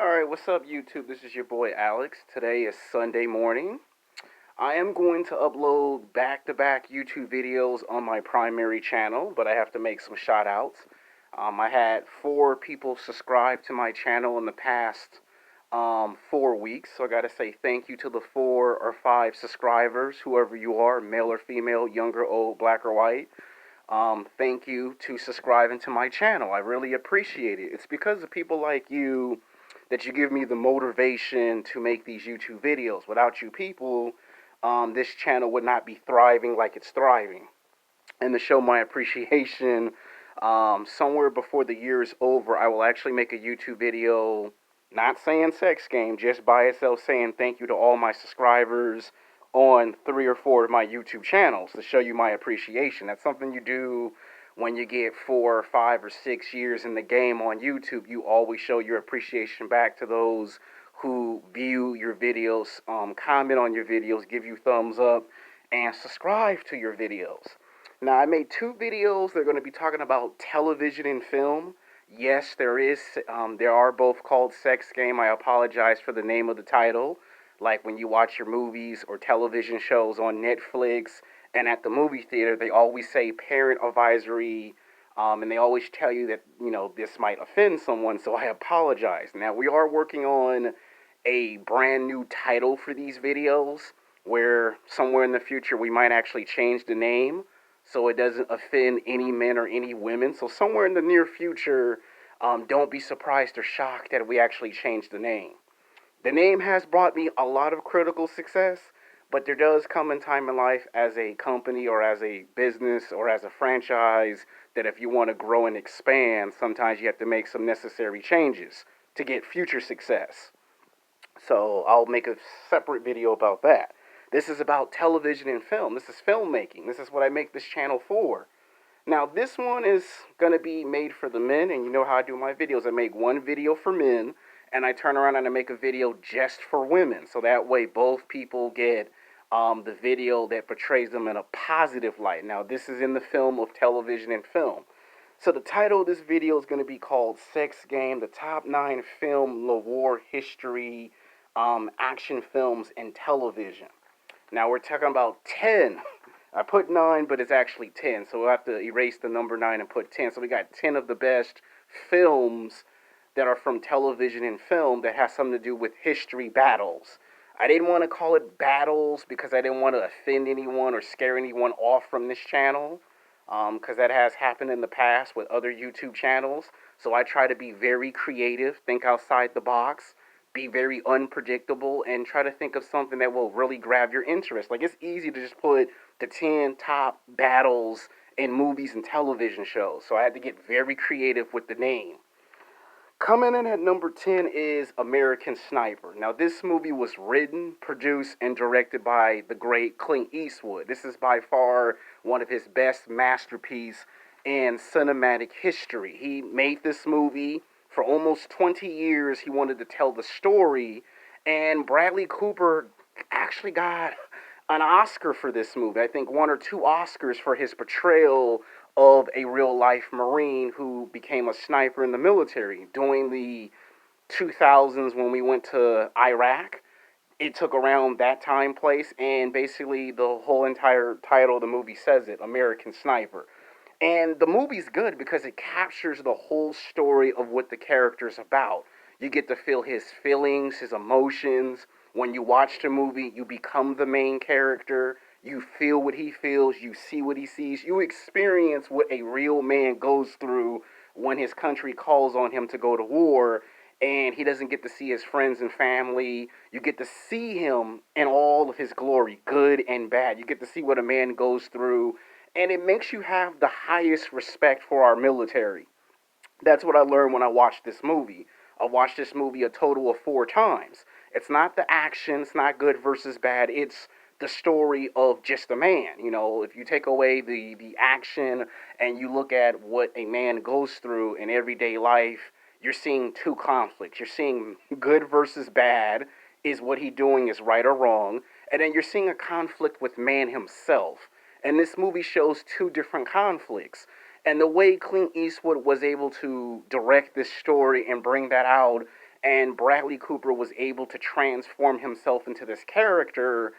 Alright, what's up, YouTube? This is your boy Alex. Today is Sunday morning. I am going to upload back-to-back YouTube videos on my primary channel, but I have to make some shout-outs. I had 4 people subscribe to my channel in the past 4 weeks, so I gotta say thank you to the 4 or 5 subscribers, whoever you are, male or female, young or old, black or white. Thank you to subscribing to my channel. I really appreciate it. It's because of people like you that you give me the motivation to make these YouTube videos. Without you people, this channel would not be thriving like it's thriving. And to show my appreciation, somewhere before the year is over, I will actually make a YouTube video, not saying sex game, just by itself saying thank you to all my subscribers on 3 or 4 of my YouTube channels to show you my appreciation. That's something you do when you get 4 or 5 or 6 years in the game on YouTube. You always show your appreciation back to those who view your videos, comment on your videos, give you thumbs up, and subscribe to your videos. Now, I made 2 videos. They're going to be talking about television and film. Yes, there are both called Sex Game. I apologize for the name of the title. Like when you watch your movies or television shows on Netflix and at the movie theater, they always say parent advisory, and they always tell you that, this might offend someone, so I apologize. Now, we are working on a brand new title for these videos, where somewhere in the future we might actually change the name so it doesn't offend any men or any women. So somewhere in the near future, don't be surprised or shocked that we actually change the name. The name has brought me a lot of critical success, but there does come a time in life as a company or as a business or as a franchise that if you want to grow and expand, sometimes you have to make some necessary changes to get future success. So I'll make a separate video about that. This is about television and film. This is filmmaking. This is what I make this channel for. Now, this one is going to be made for the men, and you know how I do my videos. I make one video for men, and I turn around and I make a video just for women. So that way both people get the video that portrays them in a positive light. Now, this is in the film of television and film. So the title of this video is going to be called Sex Game, the top 9 film Noir history action films in television. Now, we're talking about 10. I put 9, but it's actually 10. So we'll have to erase the number 9 and put 10. So we got 10 of the best films that are from television and film that has something to do with history battles. I didn't want to call it battles because I didn't want to offend anyone or scare anyone off from this channel, because that has happened in the past with other YouTube channels. So I try to be very creative, think outside the box, be very unpredictable, and try to think of something that will really grab your interest. Like, it's easy to just put the 10 top battles in movies and television shows. So I had to get very creative with the name. Coming in at number 10 is American Sniper. Now, this movie was written, produced, and directed by the great Clint Eastwood. This is by far one of his best masterpieces in cinematic history. He made this movie for almost 20 years. He wanted to tell the story, and Bradley Cooper actually got an Oscar for this movie. I think 1 or 2 Oscars for his portrayal of a real-life Marine who became a sniper in the military. During the 2000s when we went to Iraq, it took around that time place, and basically the whole entire title of the movie says it, American Sniper. And the movie's good because it captures the whole story of what the character's about. You get to feel his feelings, his emotions. When you watch the movie, you become the main character. You feel what he feels. You see what he sees. You experience what a real man goes through when his country calls on him to go to war, and he doesn't get to see his friends and family. You get to see him in all of his glory, good and bad. You get to see what a man goes through, and it makes you have the highest respect for our military. That's what I learned when I watched this movie. I watched this movie a total of 4 times. It's not the action, it's not good versus bad, it's the story of just a man. If you take away the action and you look at what a man goes through in everyday life, you're seeing 2 conflicts. You're seeing good versus bad. Is what he doing is right or wrong? And then you're seeing a conflict with man himself. And this movie shows 2 different conflicts. And the way Clint Eastwood was able to direct this story and bring that out and Bradley Cooper was able to transform himself into this character,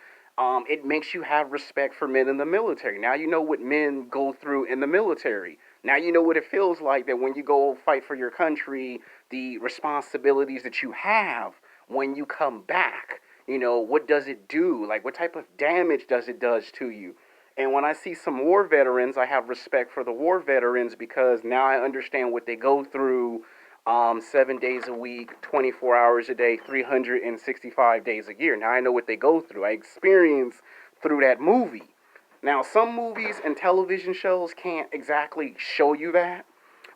it makes you have respect for men in the military. Now you know what men go through in the military. Now you know what it feels like that when you go fight for your country, the responsibilities that you have when you come back. You know, what does it do? Like, what type of damage does it does to you? And when I see some war veterans, I have respect for the war veterans because now I understand what they go through 7 days a week, 24 hours a day, 365 days a year. Now I know what they go through. I experience through that movie. Now, some movies and television shows can't exactly show you that,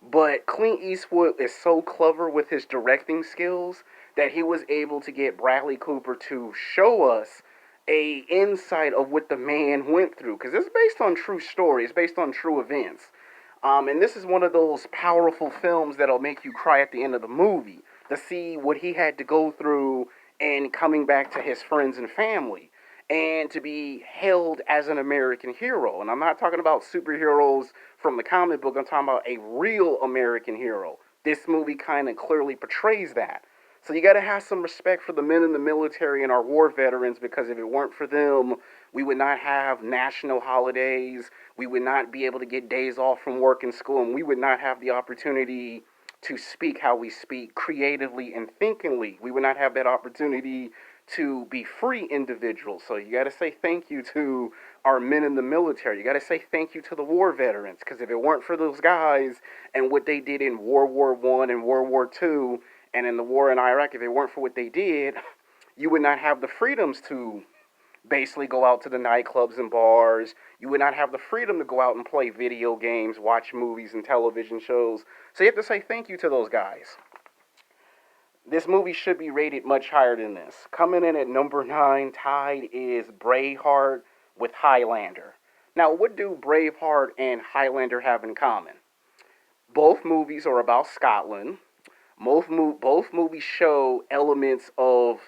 but Clint Eastwood is so clever with his directing skills that he was able to get Bradley Cooper to show us a insight of what the man went through because it's based on true stories, based on true events. And this is one of those powerful films that'll make you cry at the end of the movie to see what he had to go through and coming back to his friends and family and to be hailed as an American hero. And I'm not talking about superheroes from the comic book, I'm talking about a real American hero. This movie kind of clearly portrays that. So you got to have some respect for the men in the military and our war veterans because if it weren't for them, we would not have national holidays. We would not be able to get days off from work and school, and we would not have the opportunity to speak how we speak creatively and thinkingly. We would not have that opportunity to be free individuals. So you got to say thank you to our men in the military. You got to say thank you to the war veterans because if it weren't for those guys and what they did in World War One and World War Two and in the war in Iraq, if it weren't for what they did, you would not have the freedoms to basically go out to the nightclubs and bars. You would not have the freedom to go out and play video games, watch movies and television shows. So you have to say thank you to those guys. This movie should be rated much higher than this. Coming in at number 9, tied is Braveheart with Highlander. Now, what do Braveheart and Highlander have in common? Both movies are about Scotland. Both movies show elements of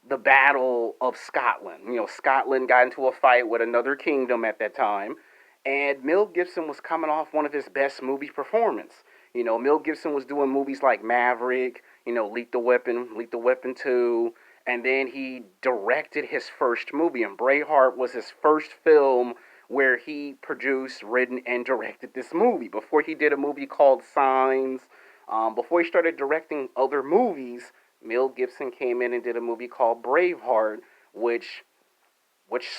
the Battle of Scotland. You know, Scotland got into a fight with another kingdom at that time, and Mel Gibson was coming off one of his best movie performance. You know, Mel Gibson was doing movies like Maverick, you know, Lethal Weapon 2, and then he directed his first movie, and Braveheart was his first film where he produced, written, and directed this movie. Before he did a movie called Signs, before he started directing other movies, Mel Gibson came in and did a movie called Braveheart, which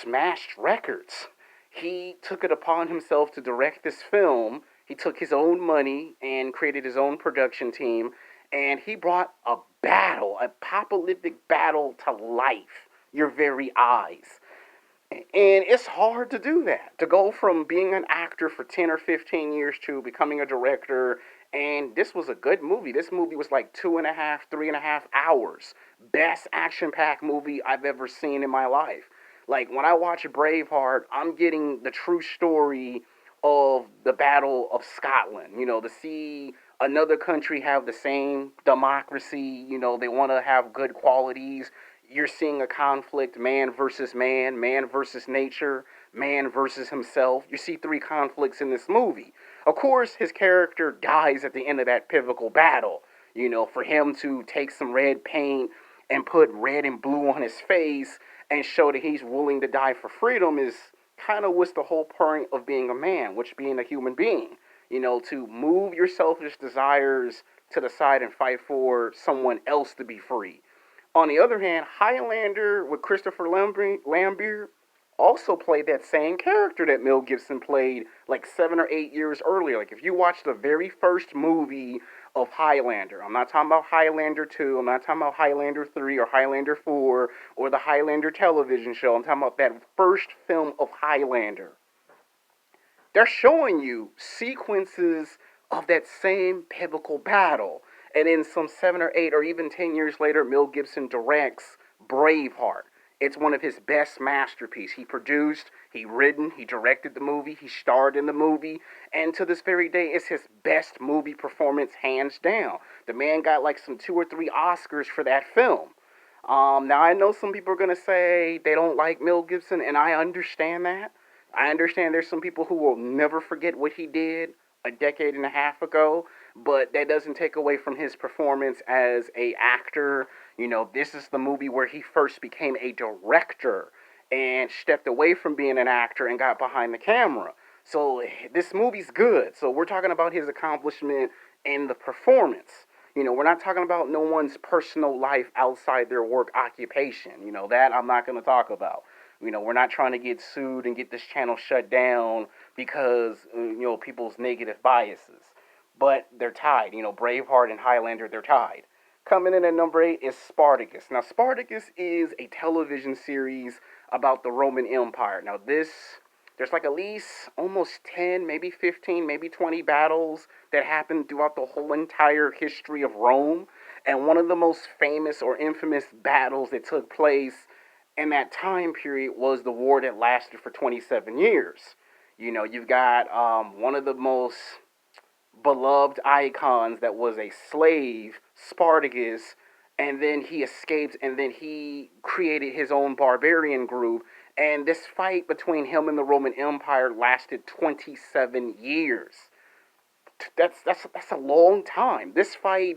smashed records. He took it upon himself to direct this film. He took his own money and created his own production team, and he brought a battle, a apocalyptic battle to life, your very eyes. And it's hard to do that. To go from being an actor for 10 or 15 years to becoming a director. And this was a good movie. This movie was like 2.5, 3.5 hours. Best action packed movie I've ever seen in my life. Like when I watch Braveheart, I'm getting the true story of the Battle of Scotland. You know, to see another country have the same democracy, you know, they want to have good qualities. You're seeing a conflict, man versus nature, man versus himself. You see three conflicts in this movie. Of course, his character dies at the end of that pivotal battle. You know, for him to take some red paint and put red and blue on his face and show that he's willing to die for freedom is kind of what's the whole point of being a man, which being a human being. You know, to move your selfish desires to the side and fight for someone else to be free. On the other hand, Highlander with Christopher Lambert also played that same character that Mel Gibson played like 7 or 8 years earlier. Like if you watch the very first movie of Highlander, I'm not talking about Highlander 2, I'm not talking about Highlander 3 or Highlander 4 or the Highlander television show, I'm talking about that first film of Highlander. They're showing you sequences of that same pivotal battle. And then some 7 or 8 or even 10 years later, Mel Gibson directs Braveheart. It's one of his best masterpieces. He produced, he written, he directed the movie, he starred in the movie, and to this very day, it's his best movie performance, hands down. The man got like some 2 or 3 Oscars for that film. Now, I know some people are going to say they don't like Mel Gibson, and I understand that. I understand there's some people who will never forget what he did a decade and a half ago, but that doesn't take away from his performance as a actor. This is the movie where he first became a director and stepped away from being an actor and got behind the camera. So this movie's good. So we're talking about his accomplishment in the performance. We're not talking about no one's personal life outside their work occupation. That I'm not going to talk about. We're not trying to get sued and get this channel shut down because, people's negative biases. But they're tied. Braveheart and Highlander, they're tied. Coming in at number 8 is Spartacus. Now, Spartacus is a television series about the Roman Empire. Now, there's like at least almost 10, maybe 15, maybe 20 battles that happened throughout the whole entire history of Rome. And one of the most famous or infamous battles that took place in that time period was the war that lasted for 27 years. You've got one of the most beloved icons that was a slave, Spartacus, and then he escaped and then he created his own barbarian group. And this fight between him and the Roman Empire lasted 27 years. That's a long time. This fight,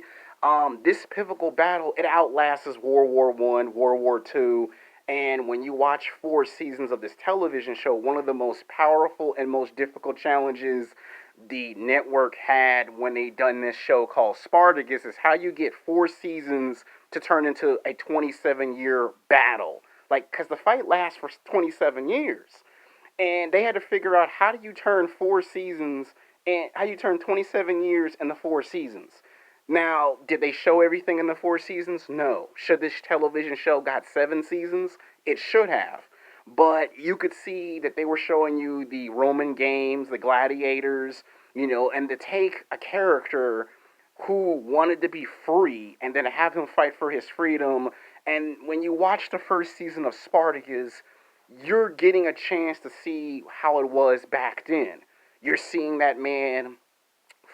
this pivotal battle, it outlasts World War One, World War Two, and when you watch 4 seasons of this television show, one of the most powerful and most difficult challenges the network had when they done this show called Spartacus is how you get 4 seasons to turn into a 27-year battle. Like, because the fight lasts for 27 years. And they had to figure out how do you turn 4 seasons and how you turn 27 years into 4 seasons. Now, did they show everything in the 4 seasons? No. Should this television show got 7 seasons? It should have. But you could see that they were showing you the Roman games, the gladiators, and to take a character who wanted to be free and then have him fight for his freedom. And when you watch the first season of Spartacus, you're getting a chance to see how it was back then. You're seeing that man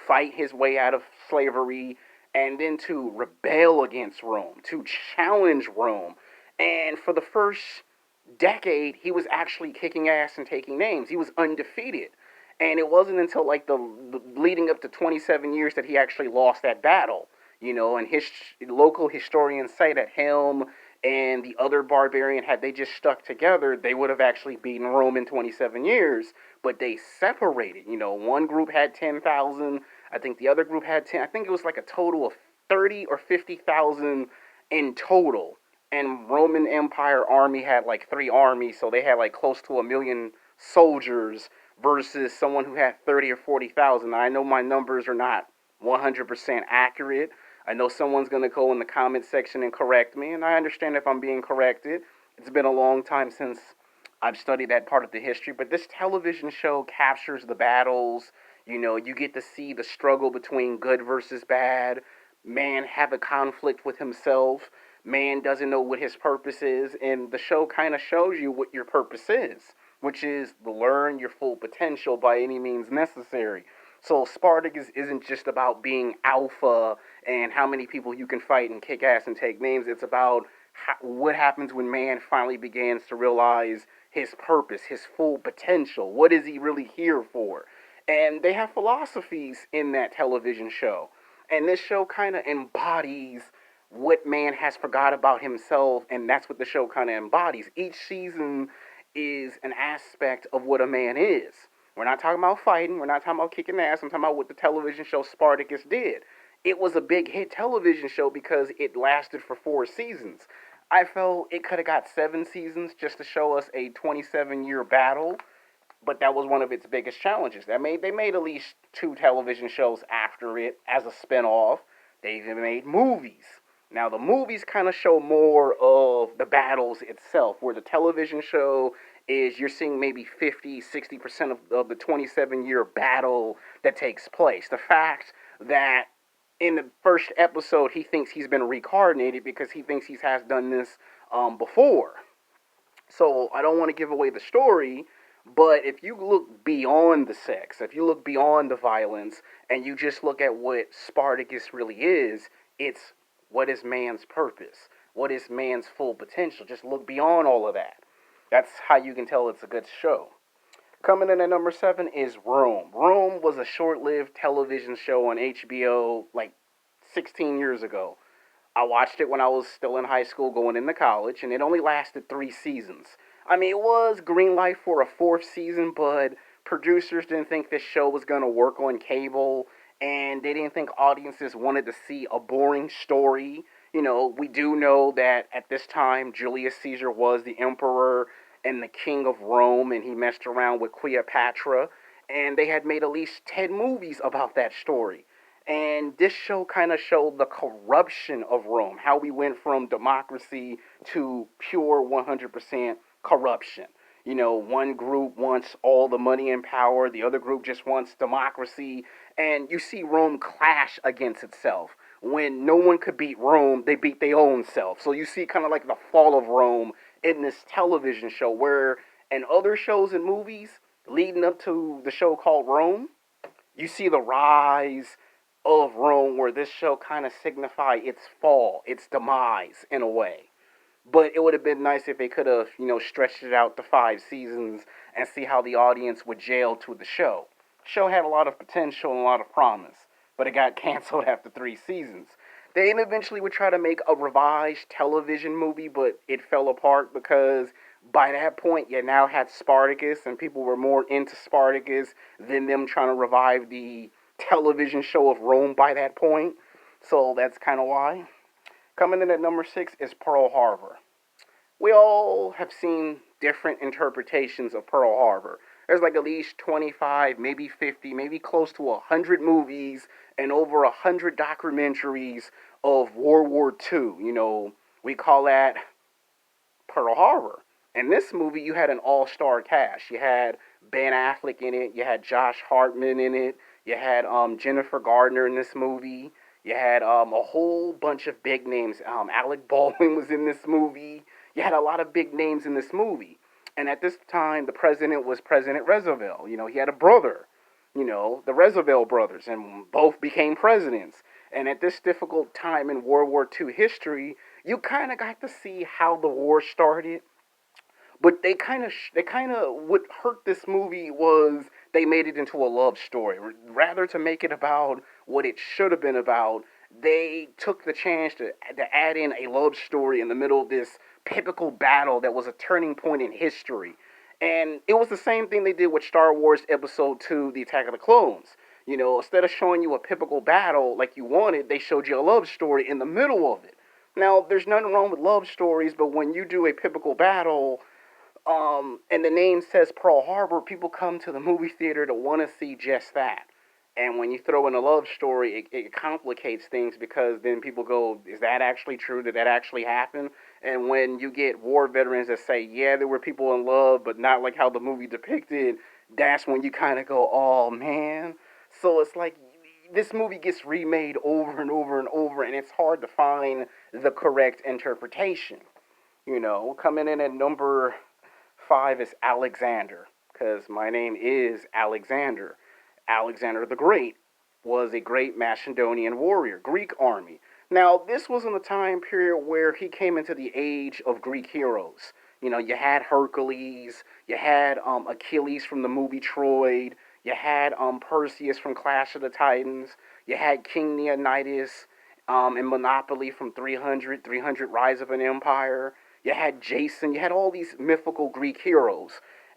fight his way out of slavery and then to rebel against Rome, to challenge Rome. And for the first decade, he was actually kicking ass and taking names. He was undefeated. And it wasn't until like the leading up to 27 years that he actually lost that battle. And his local historians say that him and the other barbarian, had they just stuck together, they would have actually beaten Rome in 27 years. But they separated. One group had 10,000. I think the other group had 10. I think it was like a total of 30 or 50,000 in total. And Roman Empire army had like 3 armies, so they had like close to 1 million soldiers versus someone who had 30 or 40,000. I know my numbers are not 100% accurate. I know someone's going to go in the comment section and correct me, and I understand if I'm being corrected. It's been a long time since I've studied that part of the history, but this television show captures the battles. You get to see the struggle between good versus bad. Man have a conflict with himself. Man doesn't know what his purpose is, and the show kind of shows you what your purpose is, which is to learn your full potential by any means necessary. So Spartacus isn't just about being alpha and how many people you can fight and kick ass and take names. It's about what happens when man finally begins to realize his purpose, his full potential. What is he really here for? And they have philosophies in that television show. And this show kind of embodies what man has forgot about himself, and that's what the show kind of embodies. Each season is an aspect of what a man is. We're not talking about fighting. We're not talking about kicking ass. I'm talking about what the television show Spartacus did. It was a big hit television show because it lasted for 4 seasons. I felt it could have got 7 seasons just to show us a 27-year battle, but that was one of its biggest challenges. They made at least 2 television shows after it as a spinoff. They even made movies. Now, the movies kind of show more of the battles itself, where the television show is you're seeing maybe 50, 60% of the 27-year battle that takes place. The fact that in the first episode, he thinks he's been reincarnated because he thinks he has done this before. So I don't want to give away the story, but if you look beyond the sex, if you look beyond the violence, and you just look at what Spartacus really is, it's what is man's purpose? What is man's full potential? Just look beyond all of that. That's how you can tell it's a good show. Coming in at number seven is Rome. Rome was a short lived television show on HBO like 16 years ago. I watched it when I was still in high school going into college, and it only lasted 3 seasons. I mean, it was green light for a fourth season, but producers didn't think this show was going to work on cable, and they didn't think audiences wanted to see a boring story. We do know that at this time, Julius Caesar was the emperor and the king of Rome, and he messed around with Cleopatra, and they had made at least 10 movies about that story. And this show kind of showed the corruption of Rome, how we went from democracy to pure 100% corruption. One group wants all the money and power, the other group just wants democracy, and you see Rome clash against itself. When no one could beat Rome, they beat their own self. So you see kind of like the fall of Rome in this television show, where in other shows and movies leading up to the show called Rome, you see the rise of Rome, where this show kind of signified its fall, its demise in a way. But it would have been nice if they could have, stretched it out to 5 seasons and see how the audience would jail to the show. The show had a lot of potential and a lot of promise, but it got canceled after 3 seasons. They eventually would try to make a revised television movie, but it fell apart because by that point you now had Spartacus, and people were more into Spartacus than them trying to revive the television show of Rome by that point. So that's kind of why. Coming in at number six is Pearl Harbor. We all have seen different interpretations of Pearl Harbor. There's like at least 25, maybe 50, maybe close to 100 movies and over 100 documentaries of World War II. We call that Pearl Harbor. In this movie, you had an all-star cast. You had Ben Affleck in it. You had Josh Hartman in it. You had Jennifer Gardner in this movie. You had a whole bunch of big names. Alec Baldwin was in this movie. You had a lot of big names in this movie. And at this time, the president was President Roosevelt. He had a brother, the Roosevelt brothers, and both became presidents. And at this difficult time in World War II history, you kind of got to see how the war started, but they kind of what hurt this movie was they made it into a love story. Rather to make it about what it should have been about, they took the chance to add in a love story in the middle of this pivotal battle that was a turning point in history. And it was the same thing they did with Star Wars Episode 2, The Attack of the Clones. Instead of showing you a pivotal battle like you wanted, they showed you a love story in the middle of it. Now, there's nothing wrong with love stories, but when you do a pivotal battle, and the name says Pearl Harbor, people come to the movie theater to want to see just that. And when you throw in a love story, it complicates things, because then people go, is that actually true? Did that actually happen? And when you get war veterans that say, yeah, there were people in love, but not like how the movie depicted, that's when you kind of go, oh man. So it's like this movie gets remade over and over and over, and it's hard to find the correct interpretation. Coming in at number five is Alexander, because my name is Alexander. Alexander the Great was a great Macedonian warrior, Greek army. Now, this was in the time period where he came into the age of Greek heroes. You had Hercules, you had Achilles from the movie Troy, you had Perseus from Clash of the Titans, you had King Leonidas in Monopoly from 300 Rise of an Empire. You had Jason, you had all these mythical Greek heroes.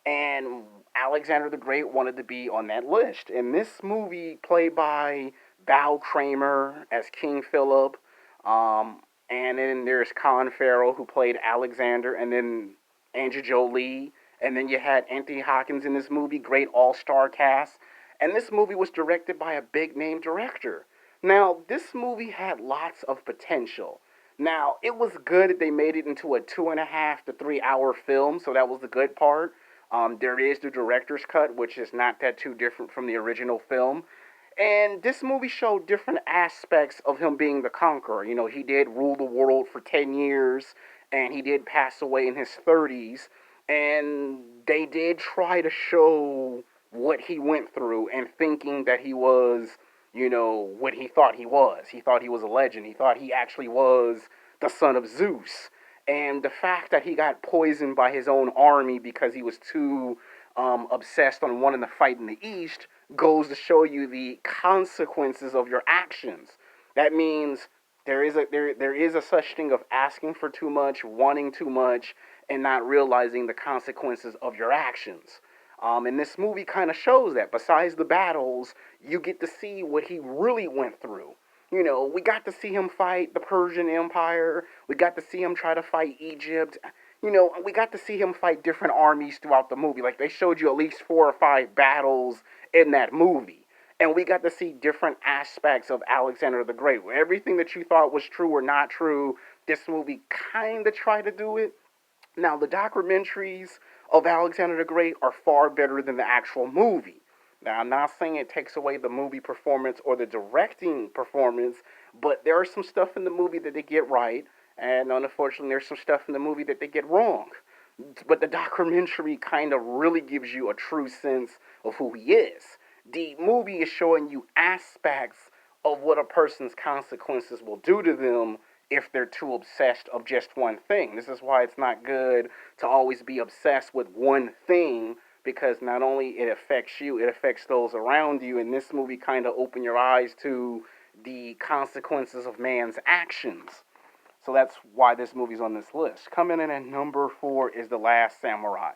And Alexander the Great wanted to be on that list. And this movie, played by Val Kramer as King Philip, and then there's Colin Farrell, who played Alexander, and then Andrew Jolie, and then you had Anthony Hopkins in this movie, great all-star cast. And this movie was directed by a big-name director. Now, this movie had lots of potential. Now, it was good that they made it into a 2.5 to 3 hour film, so that was the good part. There is the director's cut, which is not that too different from the original film. And this movie showed different aspects of him being the conqueror. He did rule the world for 10 years, and he did pass away in his 30s. And they did try to show what he went through, and thinking that he was, what he thought he was. He thought he was a legend. He thought he actually was the son of Zeus. And the fact that he got poisoned by his own army because he was too obsessed on wanting to fight in the East goes to show you the consequences of your actions. That means there is a such thing of asking for too much, wanting too much, and not realizing the consequences of your actions. And this movie kind of shows that. Besides the battles, you get to see what he really went through. We got to see him fight the Persian Empire. We got to see him try to fight Egypt. We got to see him fight different armies throughout the movie. Like, they showed you at least 4 or 5 battles in that movie. And we got to see different aspects of Alexander the Great. Everything that you thought was true or not true, this movie kind of tried to do it. Now, the documentaries of Alexander the Great are far better than the actual movie. Now, I'm not saying it takes away the movie performance or the directing performance, but there are some stuff in the movie that they get right, and unfortunately, there's some stuff in the movie that they get wrong. But the documentary kind of really gives you a true sense of who he is. The movie is showing you aspects of what a person's consequences will do to them if they're too obsessed of just one thing. This is why it's not good to always be obsessed with one thing, because not only it affects you, it affects those around you. And this movie kind of opened your eyes to the consequences of man's actions. So that's why this movie's on this list. Coming in at number 4 is The Last Samurai.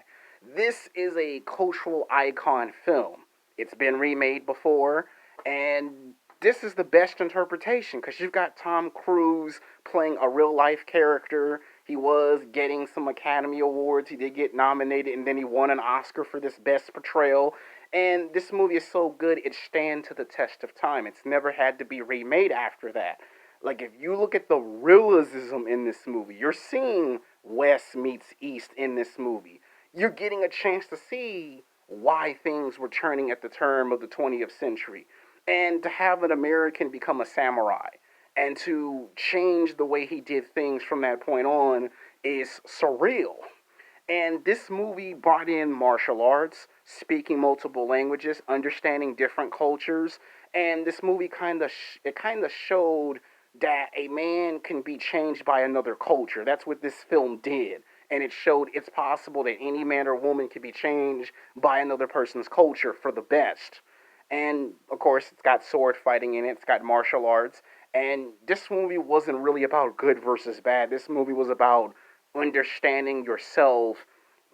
This is a cultural icon film. It's been remade before, and this is the best interpretation because you've got Tom Cruise playing a real life character. He was getting some Academy Awards. He did get nominated, and then he won an Oscar for this best portrayal. And this movie is so good, it stands to the test of time. It's never had to be remade after that. Like, if you look at the realism in this movie, you're seeing West meets East in this movie. You're getting a chance to see why things were turning at the turn of the 20th century. And to have an American become a samurai and to change the way he did things from that point on is surreal. And this movie brought in martial arts, speaking multiple languages, understanding different cultures, and this movie kind of showed that a man can be changed by another culture. That's what this film did. And it showed it's possible that any man or woman can be changed by another person's culture for the best. And of course, it's got sword fighting in it, it's got martial arts. And this movie wasn't really about good versus bad. This movie was about understanding yourself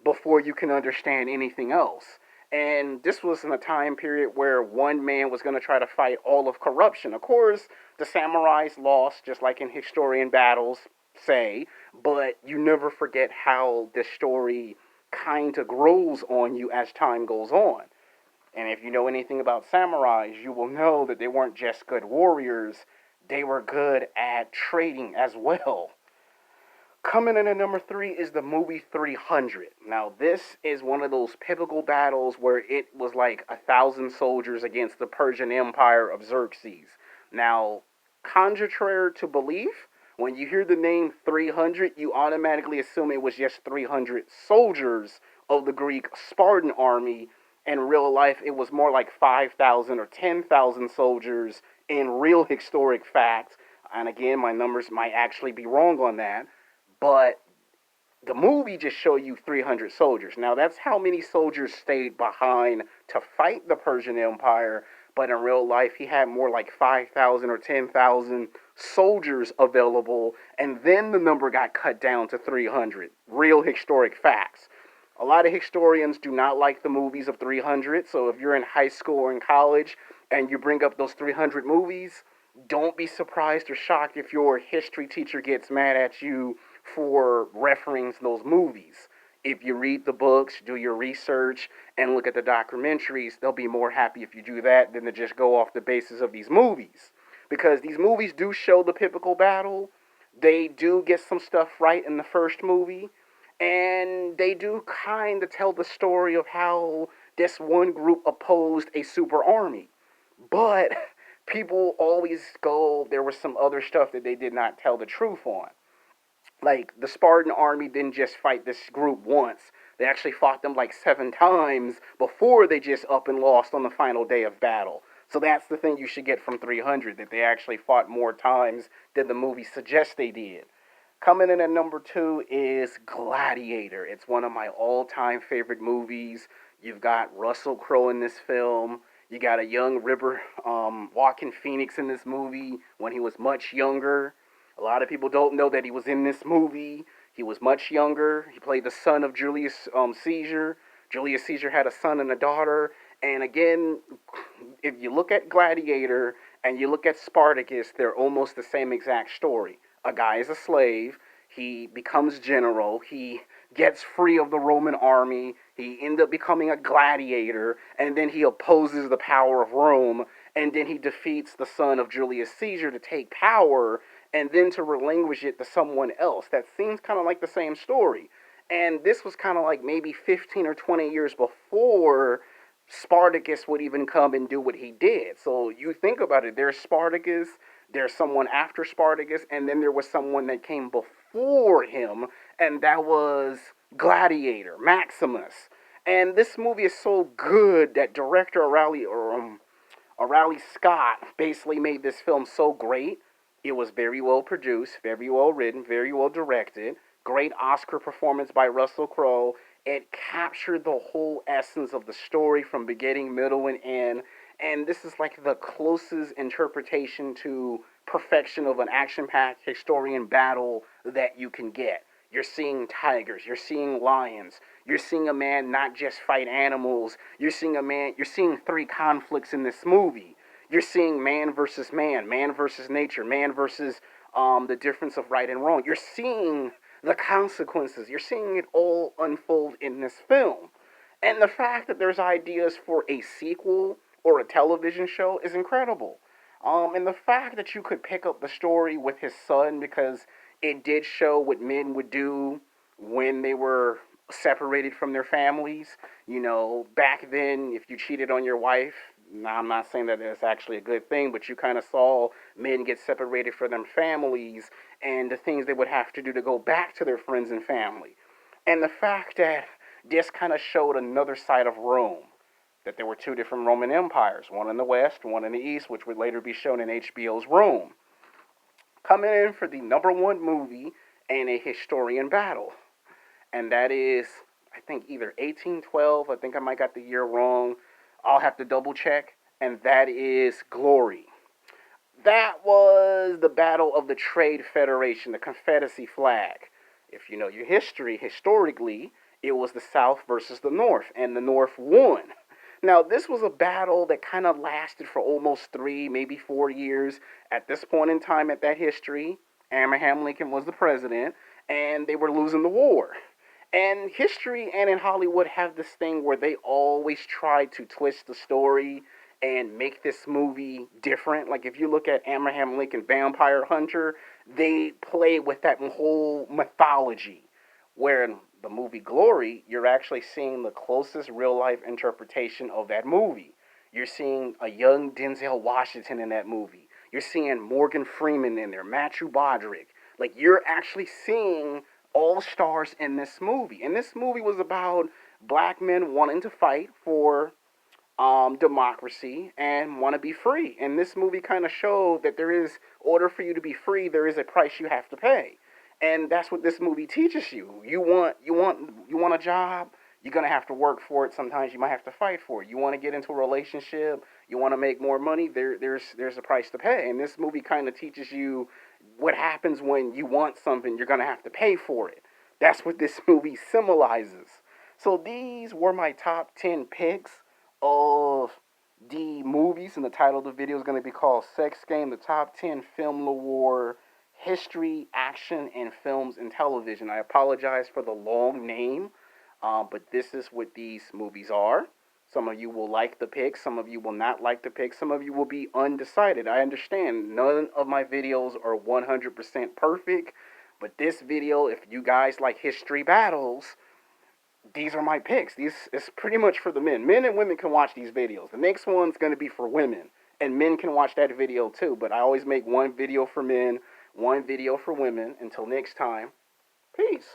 before you can understand anything else. And this was in a time period where one man was going to try to fight all of corruption. Of course, the samurais lost, just like in historian battles say, but you never forget how the story kind of grows on you as time goes on. And if you know anything about samurais, you will know that they weren't just good warriors, they were good at trading as well. Coming in at number 3 is the movie 300. Now, this is one of those pivotal battles where it was like 1,000 soldiers against the Persian Empire of Xerxes. Now, contrary to belief, when you hear the name 300, you automatically assume it was just 300 soldiers of the Greek Spartan army. In real life, it was more like 5,000 or 10,000 soldiers in real historic facts. And again, my numbers might actually be wrong on that. But the movie just showed you 300 soldiers. Now, that's how many soldiers stayed behind to fight the Persian Empire. But in real life, he had more like 5,000 or 10,000 soldiers available. And then the number got cut down to 300. Real historic facts. A lot of historians do not like the movies of 300. So if you're in high school or in college and you bring up those 300 movies, don't be surprised or shocked if your history teacher gets mad at you for referencing those movies. If you read the books, do your research, and look at the documentaries, they'll be more happy if you do that than to just go off the basis of these movies. Because these movies do show the pivotal battle. They do get some stuff right in the first movie. And they do kind of tell the story of how this one group opposed a super army. But people always go, there was some other stuff that they did not tell the truth on. Like, the Spartan army didn't just fight this group once. They actually fought them like 7 times before they just up and lost on the final day of battle. So that's the thing you should get from 300, that they actually fought more times than the movie suggests they did. Coming in at number 2 is Gladiator. It's one of my all-time favorite movies. You've got Russell Crowe in this film. You got a young River Walking Phoenix in this movie when he was much younger. A lot of people don't know that he was in this movie. He was much younger. He played the son of Julius Caesar. Julius Caesar had a son and a daughter. And again, if you look at Gladiator and you look at Spartacus, they're almost the same exact story. A guy is a slave. He becomes general. He gets free of the Roman army. He ends up becoming a gladiator, and then he opposes the power of Rome, and then he defeats the son of Julius Caesar to take power, and then to relinquish it to someone else. That seems kind of like the same story. And this was kind of like maybe 15 or 20 years before Spartacus would even come and do what he did. So you think about it, there's Spartacus, there's someone after Spartacus, and then there was someone that came before him, and that was Gladiator, Maximus. And this movie is so good that director O'Reilly Scott basically made this film so great. It was very well produced, very well written, very well directed. Great Oscar performance by Russell Crowe. It captured the whole essence of the story from beginning, middle, and end. And this is like the closest interpretation to perfection of an action-packed historian battle that you can get. You're seeing tigers, you're seeing lions, you're seeing a man not just fight animals, you're seeing three conflicts in this movie. You're seeing man versus nature, man versus the difference of right and wrong. You're seeing the consequences. You're seeing it all unfold in this film. And the fact that there's ideas for a sequel or a television show is incredible. And the fact that you could pick up the story with his son, because it did show what men would do when they were separated from their families. You know, back then, if you cheated on your wife, now I'm not saying that it's actually a good thing, but you kind of saw men get separated from their families and the things they would have to do to go back to their friends and family. And the fact that this kind of showed another side of Rome, that there were two different Roman empires, one in the west, one in the east, which would later be shown in HBO's Rome. Coming in for the number one movie and a historian battle. And that is, I think, either 1812, I think I might got the year wrong. I'll have to double check. And that is Glory. That was the Battle of the Trade Federation, the Confederacy flag. If you know your history, historically, it was the South versus the North, and the North won. Now, this was a battle that kind of lasted for almost 3, maybe 4 years. At this point in time, at that history, Abraham Lincoln was the president, and they were losing the war. And history and in Hollywood have this thing where they always try to twist the story and make this movie different. Like if you look at Abraham Lincoln Vampire Hunter, they play with that whole mythology. Where in the movie Glory, you're actually seeing the closest real life interpretation of that movie. You're seeing a young Denzel Washington in that movie. You're seeing Morgan Freeman in there, Matthew Broderick. Like you're actually seeing all stars in this movie. And this movie was about black men wanting to fight for democracy and want to be free. And this movie kind of showed that there is, in order for you to be free, there is a price you have to pay. And that's what this movie teaches you. You want a job, you're gonna have to work for it. Sometimes you might have to fight for it. You want to get into a relationship, you want to make more money, there's a price to pay. And this movie kind of teaches you what happens when you want something, you're gonna have to pay for it. That's what this movie symbolizes. So these were my top 10 picks of the movies, and the title of the video is going to be called Sex Game, the top 10 film noir history, action, and films and television. I apologize for the long name, but this is what these movies are. Some of you will like the picks, some of you will not like the picks, some of you will be undecided. I understand none of my videos are 100% perfect, but this video, if you guys like history battles, these are my picks. These is pretty much for the men. Men and women can watch these videos. The next one's going to be for women, and men can watch that video too. But I always make one video for men, one video for women. Until next time, peace.